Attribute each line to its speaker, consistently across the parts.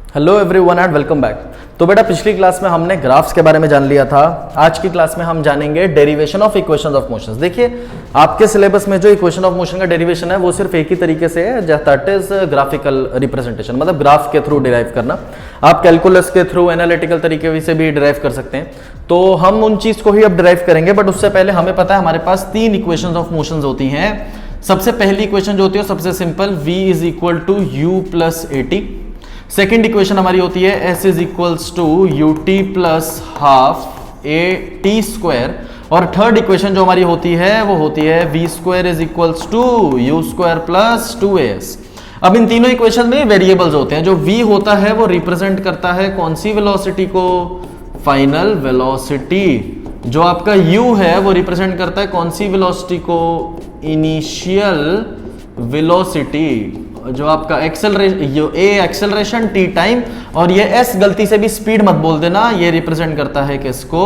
Speaker 1: Hello everyone and welcome back. तो बेटा पिछली क्लास में हमने ग्राफ्स के बारे में जान लिया था। आज की क्लास में हम जानेंगे derivation of equations of motions. देखिए आपके सिलेबस में जो इक्वेशन ऑफ मोशन का डेरिवेशन है वो सिर्फ एक ही तरीके से है, दैट इज ग्राफिकल रिप्रेजेंटेशन, मतलब ग्राफ के थ्रू डिराइव करना। आप कैलकुलस के थ्रू एनालिटिकल तरीके से भी डिराइव कर सकते हैं। तो हम उन चीज को ही अब डिराइव करेंगे, बट उससे पहले हमें पता है हमारे पास तीन इक्वेशंस ऑफ मोशंस होती हैं। सबसे पहली इक्वेशन जो होती है सबसे simple, v is equal to u plus a t. Second equation हमारी होती है s is equals to u T plus half A T square. और थर्ड इक्वेशन जो हमारी होती है वो होती है v square is equals to u square plus 2as। अब इन तीनों इक्वेशन में वेरिएबल्स होते हैं। जो v होता है वो रिप्रेजेंट करता है कौन सी वेलोसिटी को? Final velocity. जो आपका u है वो रिप्रेजेंट करता है कौन सी वेलोसिटी को? Initial velocity. जो आपका एक्सेलरेशन टी टाइम, और ये s गलती से भी स्पीड मत बोल देना, ये रिप्रेजेंट करता है किसको?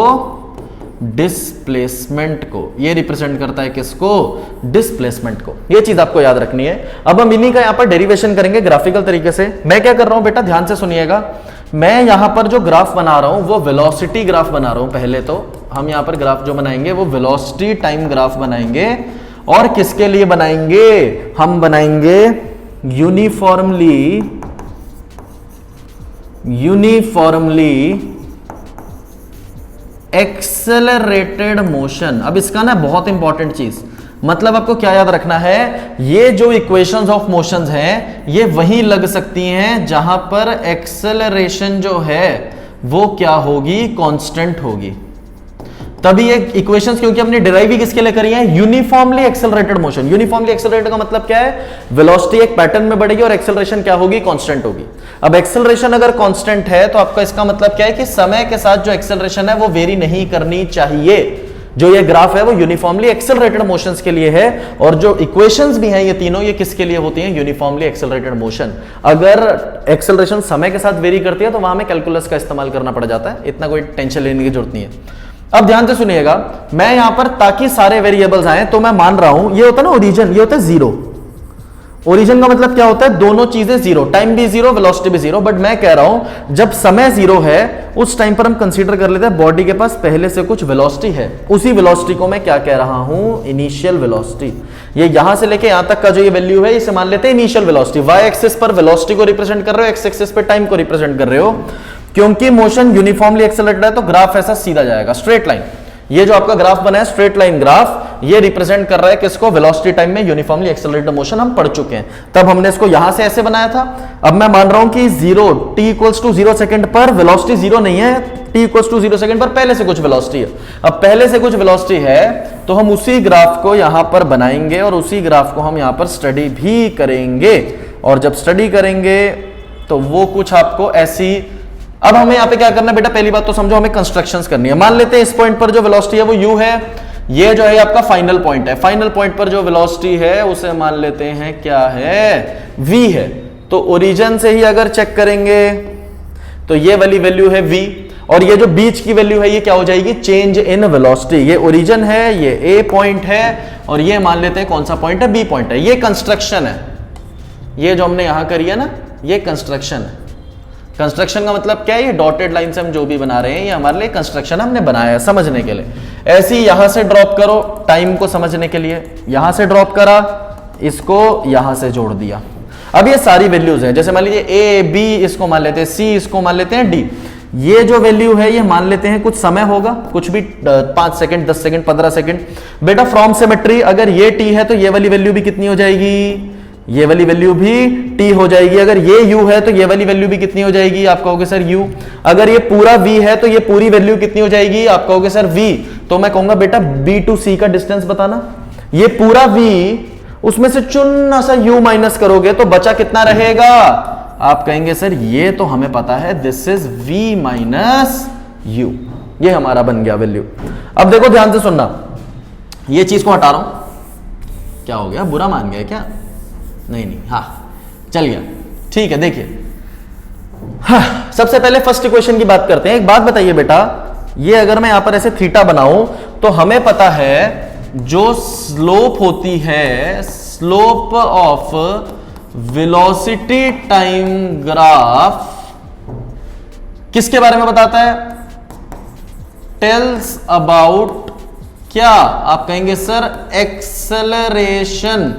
Speaker 1: डिस्प्लेसमेंट को। ये रिप्रेजेंट करता है किसको? डिस्प्लेसमेंट को। ये चीज आपको याद रखनी है। अब हम इन्हीं का यहां पर डेरिवेशन करेंगे ग्राफिकल तरीके से। मैं क्या कर रहा हूं बेटा, ध्यान से सुनिएगा। मैं यहां पर जो ग्राफ बना रहा हूं वो वेलोसिटी ग्राफ बना रहा हूं। पहले तो हम यहां पर ग्राफ जो बनाएंगे वो वेलोसिटी टाइम ग्राफ बनाएंगे। और किसके लिए बनाएंगे? हम बनाएंगे यूनिफॉर्मली एक्सेलरेटेड मोशन। अब इसका ना बहुत इंपॉर्टेंट चीज, मतलब आपको क्या याद रखना है, ये जो इक्वेशंस ऑफ मोशंस हैं ये वहीं लग सकती हैं जहां पर एक्सेलरेशन जो है वो क्या होगी? कांस्टेंट होगी। तभी ये इक्वेशंस, क्योंकि हमने डिराइव ही किसके लिए करी है? Uniformly accelerated motion. Uniformly accelerated का मतलब क्या है? वेलोसिटी एक पैटर्न में बढ़ेगी और एक्सेलरेशन क्या होगी? कांस्टेंट होगी। अब एक्सेलरेशन अगर कांस्टेंट है तो आपका इसका मतलब क्या है कि समय के साथ जो एक्सेलरेशन है वो वेरी नहीं करनी चाहिए। जो ये ग्राफ है वो यूनिफॉर्मली एक्सेलरेटेड मोशंस के लिए है, और जो इक्वेशंस भी हैं ये तीनों ये किसके लिए होती हैं? Uniformly accelerated motion. अगर एक्सेलरेशन समय के साथ वेरी करती है तो वहां में कैलकुलस का इस्तेमाल करना पड़ जाता है, इतना कोई टेंशन लेने की जरूरत नहीं है। अब ध्यान से सुनिएगा, मैं यहां पर ताकि सारे वेरिएबल्स आए तो मैं मान रहा हूं ये होता है ना ओरिजिन, ये होता है जीरो। ओरिजिन का मतलब क्या होता है? दोनों चीजें जीरो, टाइम भी जीरो, वेलोसिटी भी जीरो। बट मैं कह रहा हूं जब समय जीरो है उस टाइम पर हम कंसीडर कर लेते हैं बॉडी के पास पहले से कुछ वेलोसिटी है। उसी वेलोसिटी को मैं क्या कह रहा हूं? Initial velocity. ये यहां से लेके यहां तक का जो ये वैल्यू है इसे मान लेते हैं इनिशियल वेलोसिटी। वाई एक्सिस पर वेलोसिटी को रिप्रेजेंट कर रहे हो, एक्स एक्सिस पर टाइम को रिप्रेजेंट कर रहे हो। क्योंकि मोशन यूनिफॉर्मली एक्सेलरेटेड है तो ग्राफ ऐसा सीधा जाएगा, स्ट्रेट लाइन। ये जो आपका ग्राफ बना है स्ट्रेट लाइन ग्राफ, ये रिप्रेजेंट कर रहा है किसको? वेलोसिटी टाइम में यूनिफॉर्मली एक्सेलरेटेड मोशन। हम पढ़ चुके हैं, तब हमने इसको यहां से ऐसे बनाया था। अब मैं मान रहा हूं कि zero, t equals to 0 second पर वेलोसिटी जीरो नहीं है, t इक्वल्स टू 0 सेकंड पर पहले से कुछ वेलोसिटी है। अब पहले से कुछ वेलोसिटी है तो हम उसी ग्राफ को यहां पर बनाएंगे और उसी ग्राफ को हम यहां पर स्टडी भी करेंगे। और जब स्टडी करेंगे तो वो कुछ आपको ऐसी, अब हमें यहां पे क्या करना है बेटा? पहली बात तो समझो, हमें कंस्ट्रक्शंस करनी है। मान लेते हैं इस पॉइंट पर जो वेलोसिटी है वो u है, ये जो है आपका फाइनल पॉइंट है। फाइनल पॉइंट पर जो वेलोसिटी है उसे मान लेते हैं क्या है? v है। तो ओरिजिन से ही अगर चेक करेंगे तो ये वाली वैल्यू है v, और ये जो बीच की वैल्यू है ये क्या हो जाएगी? Change in velocity. ये ओरिजिन है, ये a पॉइंट है, और ये मान लेते हैं कौन सा पॉइंट है? b पॉइंट है। ये कंस्ट्रक्शन है, ये जो हमने यहां करी है ना, ये कंस्ट्रक्शन है। कंस्ट्रक्शन का मतलब क्या है? ये डॉटेड लाइन से हम जो भी बना रहे हैं ये हमारे लिए कंस्ट्रक्शन हमने बनाया है समझने के लिए। ऐसे ही यहां से ड्रॉप करो टाइम को समझने के लिए, यहां से ड्रॉप करा, इसको यहां से जोड़ दिया। अब ये सारी वैल्यूज हैं, जैसे मान लीजिए ए बी इसको मान लेते हैं, सी इसको मान लेते हैं, डी। ये जो वैल्यू है ये मान लेते हैं कुछ समय होगा, कुछ भी 5 सेकंड, 10 सेकंड, 15 सेकंड। बेटा फ्रॉम सिमेट्री अगर ये टी है तो ये वाली वैल्यू भी कितनी हो जाएगी? ये वाली वैल्यू भी t हो जाएगी। अगर ये u है तो ये वाली वैल्यू भी कितनी हो जाएगी? आप कहोगे सर u। अगर ये पूरा v है तो ये पूरी वैल्यू कितनी हो जाएगी? आप कहोगे सर v। तो मैं कहूंगा बेटा b टू c का डिस्टेंस बताना। ये पूरा v, उसमें से चुन्ना सा u माइनस करोगे तो बचा कितना रहेगा? आप कहेंगे सर ये तो हमें पता है, this is v minus u। ये हमारा बन गया वैल्यू। अब देखो ध्यान से सुनना, ये चीज को हटा रहा हूं। क्या हो गया? बुरा मान गया क्या? नहीं, हाँ चल गया, ठीक है। देखिए हाँ, सबसे पहले फर्स्ट इक्वेशन की बात करते हैं। एक बात बताइए बेटा, ये अगर मैं यहां पर ऐसे थीटा बनाऊं तो हमें पता है जो स्लोप होती है, slope of velocity time graph किसके बारे में बताता है? टेल्स अबाउट क्या? आप कहेंगे सर एक्सेलरेशन।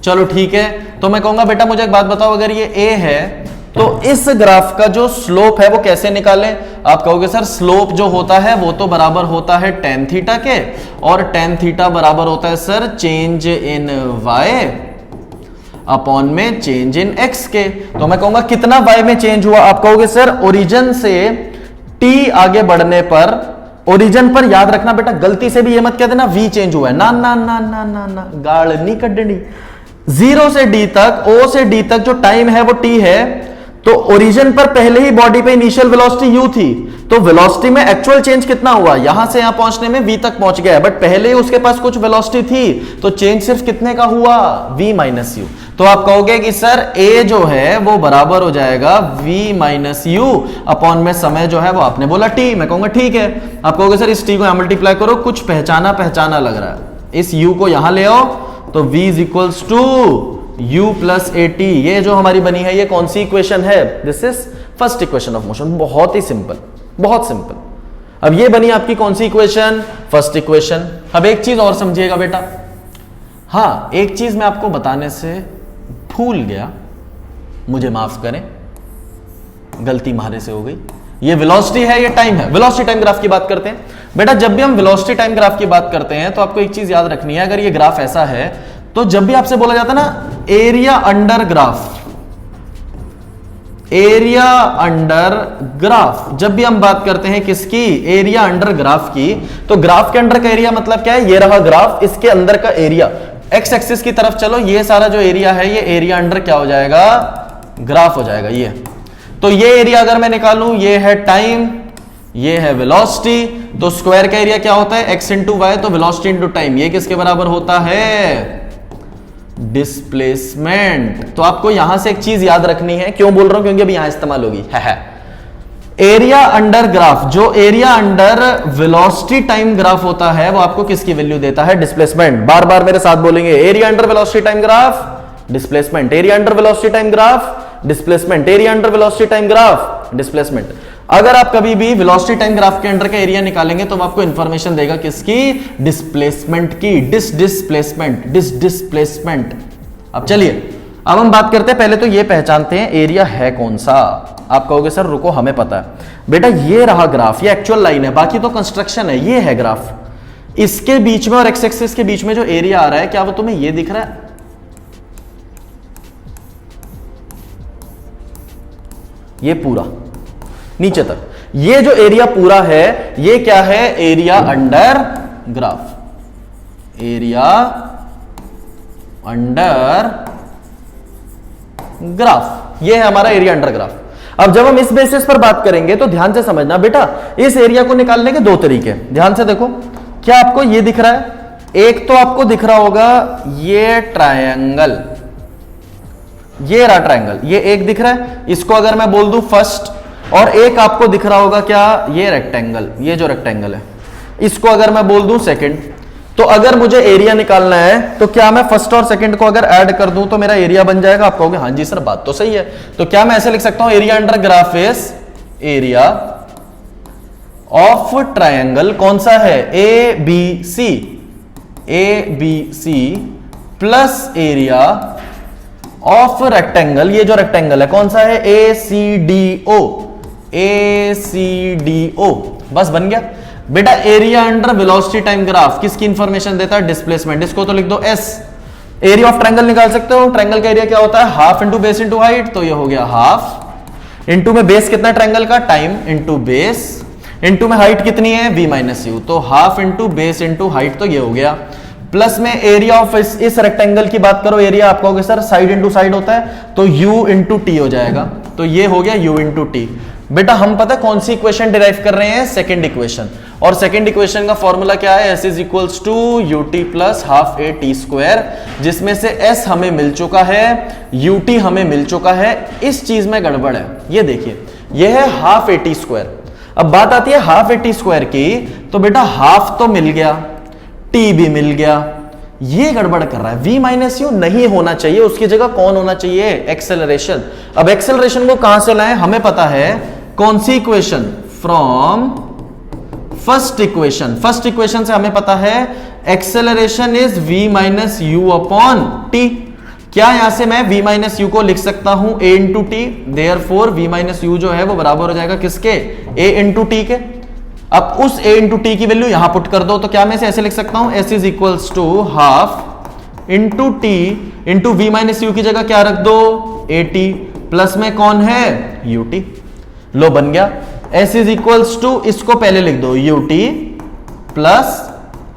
Speaker 1: चलो ठीक है, तो मैं कहूंगा बेटा मुझे एक बात बताओ, अगर ये ए है तो इस ग्राफ का जो स्लोप है वो कैसे निकालें? आप कहोगे सर स्लोप जो होता है वो तो बराबर होता है टेन थीटा के, और टेन थीटा बराबर होता है sir change in y upon में चेंज इन एक्स के। तो मैं कहूंगा कितना वाई में चेंज हुआ? आप कहोगे सर ओरिजिन से टी आगे बढ़ने पर, ओरिजिन पर याद रखना बेटा, गलती से भी ये मत कह देना वी चेंज हुआ है, ना ना ना ना ना ना, गाड़ नहीं कड्डनी। 0 से डी तक, ओ से डी तक जो टाइम है वो टी है, तो ओरिजिन पर पहले ही बॉडी पे इनिशियल वेलोसिटी u थी, तो वेलोसिटी में एक्चुअल चेंज कितना हुआ? यहां से यहां पहुंचने में v तक पहुंच गया है, बट पहले ही उसके पास कुछ वेलोसिटी थी, तो चेंज सिर्फ कितने का हुआ? v minus you. तो आप कहोगे कि सर a जो है वो बराबर हो जाएगा v माइनस यू अपॉन में समय जो है वो आपने बोला t। मैं कहूंगा ठीक है। आप कहोगे सर इस t को यहां मल्टीप्लाई करो, कुछ पहचाना पहचाना लग रहा है, इस u को यहां ले आओ, तो v is equals to u plus a t. ये जो हमारी बनी है ये कौन सी इक्वेशन है? This is first equation of motion. बहुत ही सिंपल, बहुत सिंपल। अब ये बनी आपकी कौन सी इक्वेशन? First equation. अब एक चीज और समझिएगा बेटा, हाँ एक चीज मैं आपको बताने से भूल गया, मुझे माफ करें, गलती मारे से हो गई। ये वेलोसिटी है, ये टाइम है। वेलोसिटी टाइम ग्राफ की बात करते हैं बेटा। जब भी हम वेलोसिटी टाइम ग्राफ की बात करते हैं तो आपको एक चीज याद रखनी है, अगर ये ग्राफ ऐसा है तो जब भी आपसे बोला जाता है ना area under graph, area under graph, जब भी हम बात करते हैं किसकी? एरिया अंडर ग्राफ की, तो ग्राफ के अंडर का एरिया मतलब क्या है? ये रहा ग्राफ, इसके अंदर का एरिया। एक्स एक्सिस की तरफ चलो, ये सारा जो एरिया है ये एरिया अंडर क्या हो जाएगा? ग्राफ हो जाएगा ये। तो ये एरिया अगर मैं निकालूं, ये है टाइम, ये है वेलोसिटी, तो स्क्वायर का एरिया क्या होता है? एक्स इंटू वाई, तो वेलोसिटी इंटू टाइम, ये किसके बराबर होता है? डिस्प्लेसमेंट। तो आपको यहां से एक चीज याद रखनी है, क्यों बोल रहा हूं? क्योंकि अभी यहां इस्तेमाल होगी। एरिया अंडर ग्राफ, जो area under velocity time graph होता है वो आपको किसकी वैल्यू देता है? डिस्प्लेसमेंट। बार बार मेरे साथ बोलेंगे, area under velocity time graph displacement, area under velocity time graph displacement, area under velocity time graph displacement. अगर आप कभी भी वेलोसिटी टाइम ग्राफ के अंडर का एरिया निकालेंगे तो आपको इंफॉर्मेशन देगा किसकी? डिस्प्लेसमेंट की। Displacement, displacement. अब चलिए, अब हम बात करते हैं, पहले तो ये पहचानते हैं एरिया है कौन सा। आप कहोगे सर रुको हमें पता है। बेटा ये रहा ग्राफ, ये एक्चुअल लाइन है, बाकी तो कंस्ट्रक्शन है। ये है ग्राफ, इसके बीच में और एक्स एक्सिस के बीच में जो एरिया आ रहा है, क्या वो तुम्हें ये दिख रहा है? ये पूरा नीचे तक, ये जो एरिया पूरा है ये क्या है? Area under graph, area under graph, ये है हमारा एरिया अंडर ग्राफ। अब जब हम इस बेसिस पर बात करेंगे तो ध्यान से समझना बेटा, इस एरिया को निकालने के दो तरीके। ध्यान से देखो, क्या आपको ये दिख रहा है? एक तो आपको दिख रहा होगा ये ट्रायंगल, ये रहा ट्रायंगल, ये एक दिख रहा है, इसको अगर मैं बोल दूं फर्स्ट, और एक आपको दिख रहा होगा क्या? ये रेक्टेंगल, ये जो रेक्टेंगल है, इसको अगर मैं बोल दूं सेकंड। तो अगर मुझे एरिया निकालना है तो क्या मैं फर्स्ट और सेकंड को अगर ऐड कर दूं तो मेरा एरिया बन जाएगा? आप कहोगे हाँ जी सर बात तो सही है। तो क्या मैं ऐसे लिख सकता हूं, area under graph is area of triangle, कौन सा है? A B C, A B C plus area of rectangle, ये जो रेक्टेंगल है कौन सा है? A C D O, A C D O. बस बन गया बेटा। Area under velocity time graph किसकी इंफॉर्मेशन देता है? डिस्प्लेसमेंट। इसको तो लिख दो एस। एरिया ऑफ ट्रायंगल निकाल सकते हो, ट्रायंगल का एरिया क्या होता है? Half into base into height, तो ये हो गया हाफ इंटू में बेस कितना ट्रायंगल का? टाइम इंटू बेस इंटू में हाइट कितनी है? v माइनस यू, तो half into base into height, तो ये हो गया। प्लस में एरिया ऑफ इस रेक्टेंगल की बात करो, एरिया आप कहोगे सर साइड इंटू साइड होता है, तो u इंटू टी हो जाएगा, तो ये हो गया u इंटू टी। बेटा हम पता है कौन सी इक्वेशन डिराइव कर रहे हैं? Second equation. और सेकंड इक्वेशन का फॉर्मूला क्या है? s is equals to u T plus half A T square, जिसमें से s हमें मिल चुका है, ut हमें मिल चुका है। इस चीज में गड़बड़ है, ये देखिए, ये है हाफ ए टी स्क्वायर। अब बात आती है हाफ ए टी स्क्वायर की, तो बेटा हाफ तो मिल गया, टी भी मिल गया, ये गड़बड़ कर रहा है। v माइनस यू नहीं होना चाहिए, उसकी जगह कौन होना चाहिए? एक्सेलरेशन। अब एक्सेलरेशन को कहां से लाएं? हमें पता है कौन सी equation? From first equation. First equation से हमें पता है acceleration is v minus you upon T. क्या यहां से मैं v माइनस यू को लिख सकता हूं a into T, therefore v minus you जो है वो बराबर हो जाएगा किसके? a इंटू टी के। अब उस a इंटू टी की वैल्यू यहां पुट कर दो, तो क्या मैं इसे ऐसे लिख सकता हूं? s is equals to half into t into v minus u की जगह क्या रख दो? ए टी, प्लस में कौन है? U T. लो बन गया s इज इक्वल्स टू, इसको पहले लिख दो U T plus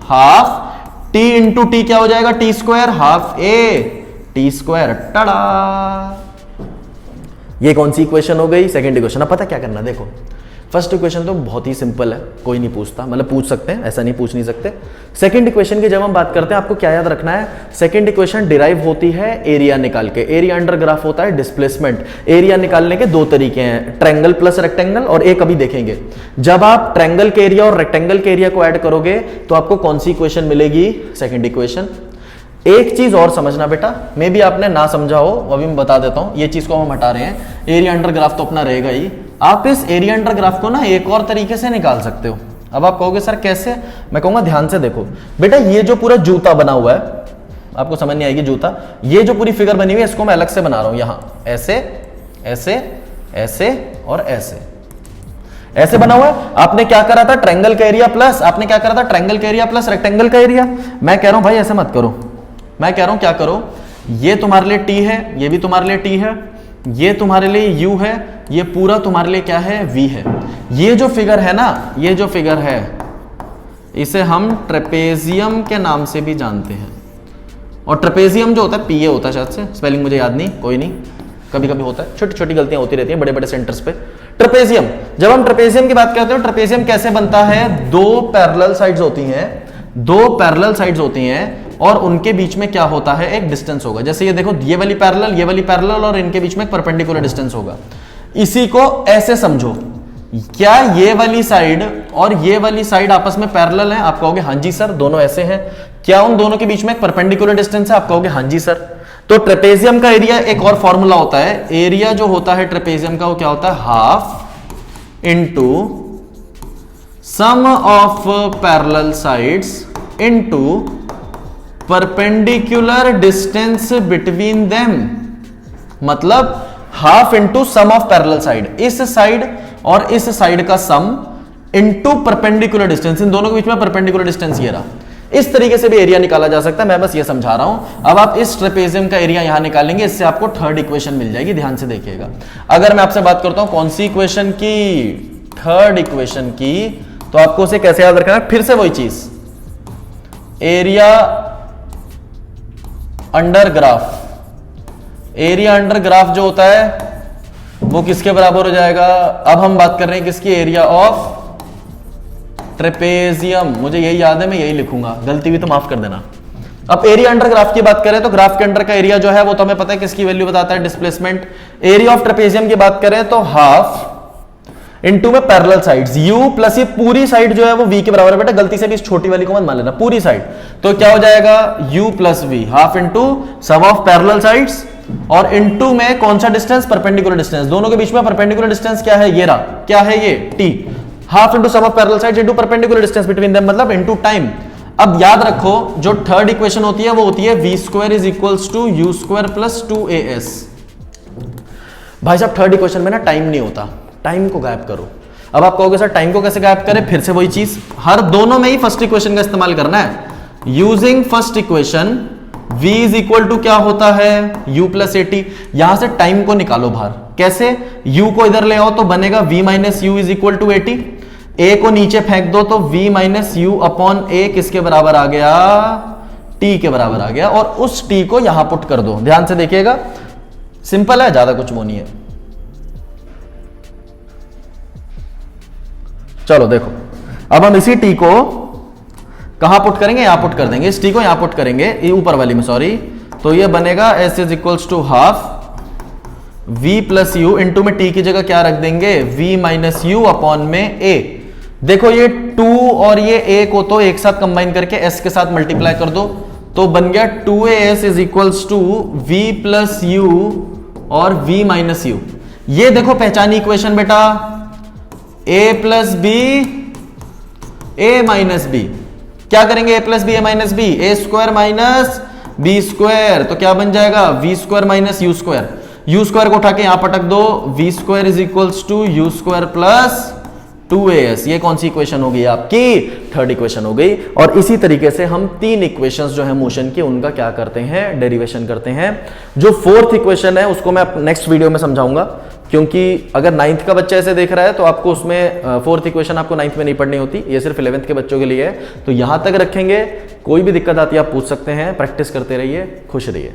Speaker 1: half T into T क्या हो जाएगा? T square, half A T square. टड़ा, ये कौन सी इक्वेशन हो गई? Second equation. अब पता क्या करना, देखो फर्स्ट इक्वेशन तो बहुत ही सिंपल है, कोई नहीं पूछता, मतलब पूछ सकते हैं, ऐसा नहीं पूछ नहीं सकते। सेकंड इक्वेशन की जब हम बात करते हैं, आपको क्या याद रखना है? सेकंड इक्वेशन डिराइव होती है एरिया निकाल के। एरिया अंडर ग्राफ होता है डिस्प्लेसमेंट। एरिया निकालने के दो तरीके हैं, ट्रायंगल प्लस रेक्टेंगल, और एक अभी देखेंगे। जब आप ट्रायंगल के एरिया और रेक्टेंगल के एरिया को ऐड करोगे तो आपको कौन सी इक्वेशन मिलेगी? Second equation. एक चीज और समझना बेटा, मे भी आपने ना समझा हो, अभी मैं बता देता हूं। ये चीज को हम हटा रहे हैं, एरिया अंडर ग्राफ तो अपना रहेगा ही। आप इस एरिया अंडर ग्राफ को ना एक और तरीके से निकाल सकते हो। अब आप कहोगे सर कैसे? मैं कहूंगा ध्यान से देखो बेटा, ये जो पूरा जूता बना हुआ है, आपको समझ नहीं आएगी जूता, ये जो पूरी फिगर बनी हुई है इसको मैं अलग से बना रहा हूं। यहां ऐसे ऐसे ऐसे और ऐसे ऐसे बना हुआ है। आपने क्या करा था? ट्रायंगल का एरिया प्लस, आपने क्या करा था? ट्रायंगल का एरिया प्लस रेक्टेंगल का एरिया। मैं कह रहा हूं भाई ऐसे मत करो, मैं कह रहा हूं क्या करो, ये तुम्हारे लिए टी है, ये भी तुम्हारे लिए टी है, ये तुम्हारे लिए यू है, ये पूरा तुम्हारे लिए क्या है? वी है। ये जो फिगर है ना, ये जो फिगर है इसे हम ट्रेपेजियम के नाम से भी जानते हैं। और ट्रेपेजियम जो होता है पीए होता है, शायद से स्पेलिंग मुझे याद नहीं, कोई नहीं, कभी कभी होता है, छोटी छोटी गलतियां होती रहती हैं बड़े बड़े सेंटर्स पे। ट्रेपेजियम, जब हम ट्रेपेजियम की बात करते हैं, ट्रेपेजियम कैसे बनता है? दो पैरेलल साइड्स होती हैं, दो पैरेलल साइड्स होती हैं और उनके बीच में क्या होता है? एक डिस्टेंस होगा। जैसे ये देखो, ये वाली पैरेलल, ये वाली पैरेलल, और इनके बीच में एक परपेंडिकुलर डिस्टेंस होगा। इसी को ऐसे समझो, क्या ये वाली साइड और ये वाली साइड आपस में पैरेलल है? आप कहोगे हां जी सर, दोनों ऐसे हैं। क्या उन दोनों के बीच में एक परपेंडिकुलर डिस्टेंस है? आप कहोगे हां जी सर। तो ट्रेपेजियम का एरिया एक और फॉर्मूला होता है, एरिया जो होता है ट्रेपेजियम का वो क्या होता है? Half into sum of parallel sides into perpendicular distance between them. मतलब half into sum of parallel side, इस साइड और इस साइड का सम इंटू परपेंडिकुलर डिस्टेंस, इन दोनों के बीच में परपेंडिकुलर डिस्टेंस ये रहा। इस तरीके से भी एरिया निकाला जा सकता है, मैं बस ये समझा रहा हूं। अब आप इस ट्रेपेजियम का एरिया यहां निकालेंगे, इससे आपको थर्ड इक्वेशन मिल जाएगी, ध्यान से देखिएगा। अगर मैं आपसे बात करता हूं कौन सी इक्वेशन की? थर्ड इक्वेशन की। तो आपको उसे कैसे याद रखना है? फिर से वही चीज, area under graph. Area under graph जो होता है वो किसके बराबर हो जाएगा? अब हम बात कर रहे हैं किसकी? Area of trapezium. मुझे यही याद है, मैं यही लिखूंगा, गलती भी तो माफ कर देना। अब एरिया अंडर ग्राफ की बात करें तो ग्राफ के अंडर का एरिया जो है वो तो हमें पता है किसकी वैल्यू बताता है? डिस्प्लेसमेंट। एरिया ऑफ ट्रेपेजियम की बात करें तो हाफ इंटू में पैरेलल साइड्स, u प्लस ये पूरी साइड जो है वो v के बराबर है। बेटा गलती से भी इस छोटी वाली को मत मान लेना, पूरी साइड। तो क्या हो जाएगा? u plus v, half into sum of parallel sides और इंटू में कौन सा डिस्टेंस? Perpendicular distance. दोनों के बीच में परपेंडिकुलर डिस्टेंस क्या है? ये रहा। क्या है ये? t। Half into sum of parallel sides into perpendicular distance between them, मतलब इंटू टाइम। अब याद रखो, जो थर्ड इक्वेशन होती है वो होती है v square is equals to u square plus 2as। भाई साहब थर्ड इक्वेशन में ना टाइम नहीं होता, टाइम को गायब करो। अब आप कहोगे सर टाइम को कैसे गायब करें? फिर से वही चीज, हर दोनों में ही फर्स्ट इक्वेशन का इस्तेमाल करना है। Using first equation v is equal to क्या होता है? u plus a t. यहां से टाइम को निकालो बाहर। कैसे? u को इधर ले आओ तो बनेगा v minus u is equal to a t. a को नीचे फेंक दो तो v minus you upon a किसके बराबर आ गया? t के बराबर आ गया। और उस t को यहां पुट कर दो, ध्यान से देखिएगा, सिंपल है, ज्यादा कुछ वो नहीं है। चलो देखो, अब हम इसी टी को कहां पुट करेंगे? यहां पुट कर देंगे। इस टी को यहां पुट करेंगे, ये ऊपर वाली में, सॉरी। तो ये बनेगा s is equals to half v plus u into में t की जगह क्या रख देंगे? v माइनस यू अपॉन में a। देखो ये 2 और ये a को तो एक साथ कंबाइन करके s के साथ मल्टीप्लाई कर दो, तो बन गया 2as is equals to v plus u और v माइनस यू। ये देखो पहचानी इक्वेशन बेटा, a plus b a minus b, क्या करेंगे? A plus b a minus b, a square minus b square, तो क्या बन जाएगा? V square minus u square, u square को उठा के यहां पटक दो, v square is equals to u square plus 2as। ये कौन सी इक्वेशन हो गई आपकी? थर्ड इक्वेशन हो गई। और इसी तरीके से हम तीन इक्वेशंस जो है मोशन के, उनका क्या करते हैं? डेरिवेशन करते हैं। जो फोर्थ इक्वेशन है उसको मैं नेक्स्ट वीडियो में समझाऊंगा, क्योंकि अगर 9th का बच्चा ऐसे देख रहा है तो आपको उसमें फोर्थ इक्वेशन आपको 9th में नहीं पढ़नी होती, ये सिर्फ 11th के बच्चों के लिए है। तो यहां तक रखेंगे, कोई भी दिक्कत आती है आप पूछ सकते हैं। प्रैक्टिस करते रहिए, खुश रहिए।